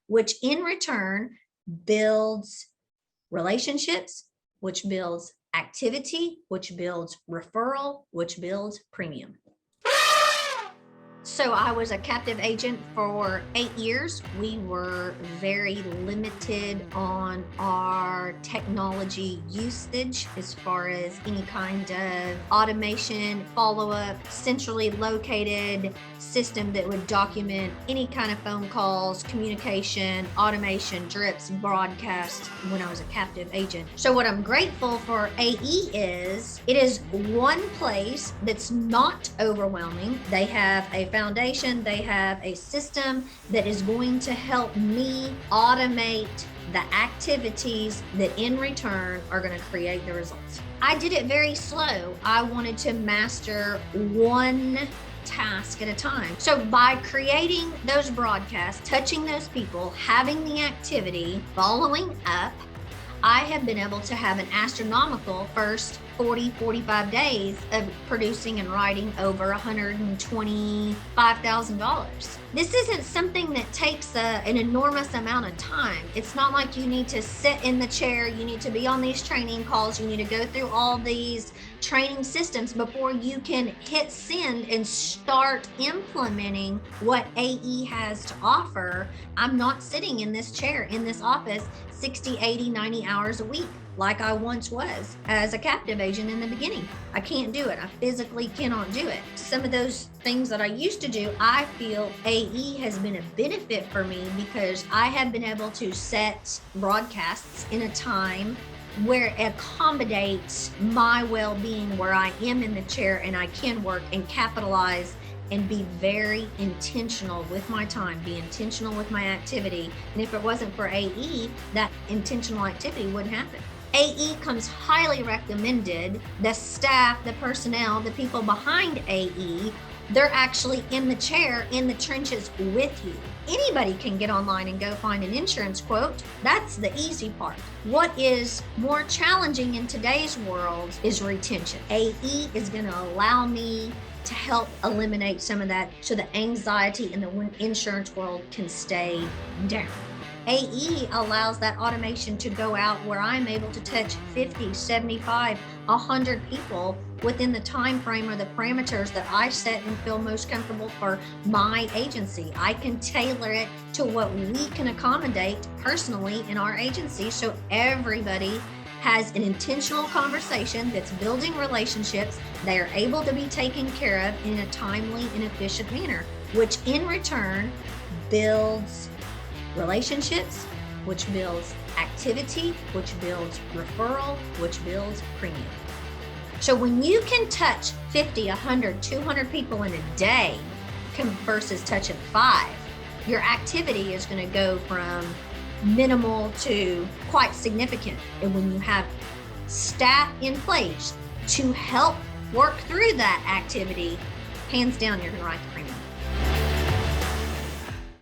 which in return builds relationships, which builds activity, which builds referral, which builds premium. So I was a captive agent for 8 years. We were very limited on our technology usage as far as any kind of automation, follow-up, centrally located system that would document any kind of phone calls, communication, automation, drips, broadcasts when I was a captive agent. So what I'm grateful for AE is, it is one place that's not overwhelming. They have a foundation, they have a system that is going to help me automate the activities that in return are going to create the results. I did it very slow. I wanted to master one task at a time. So by creating those broadcasts, touching those people, having the activity, following up, I have been able to have an astronomical first 40, 45 days of producing and writing over $125,000. This isn't something that takes an enormous amount of time. It's not like you need to sit in the chair, you need to be on these training calls, you need to go through all these training systems before you can hit send and start implementing what AE has to offer. I'm not sitting in this chair, in this office, 60, 80, 90 hours a week like I once was as a captive agent in the beginning. I can't do it. I physically cannot do it. Some of those things that I used to do, I feel AE has been a benefit for me because I have been able to set broadcasts in a time where it accommodates my well-being, where I am in the chair and I can work and capitalize and be very intentional with my time, be intentional with my activity. And if it wasn't for AE, that intentional activity wouldn't happen. AE comes highly recommended. The staff, the personnel, the people behind AE, they're actually in the chair, in the trenches with you. Anybody can get online and go find an insurance quote. That's the easy part. What is more challenging in today's world is retention. AE is going to allow me to help eliminate some of that so the anxiety in the insurance world can stay down. AE allows that automation to go out where I'm able to touch 50, 75, 100 people within the time frame or the parameters that I set and feel most comfortable for my agency. I can tailor it to what we can accommodate personally in our agency so everybody has an intentional conversation that's building relationships. They are able to be taken care of in a timely and efficient manner, which in return builds relationships, which builds activity, which builds referral, which builds premium. So when you can touch 50, 100, 200 people in a day versus touching 5, your activity is going to go from minimal to quite significant. And when you have staff in place to help work through that activity, hands down, you're going to write the premium.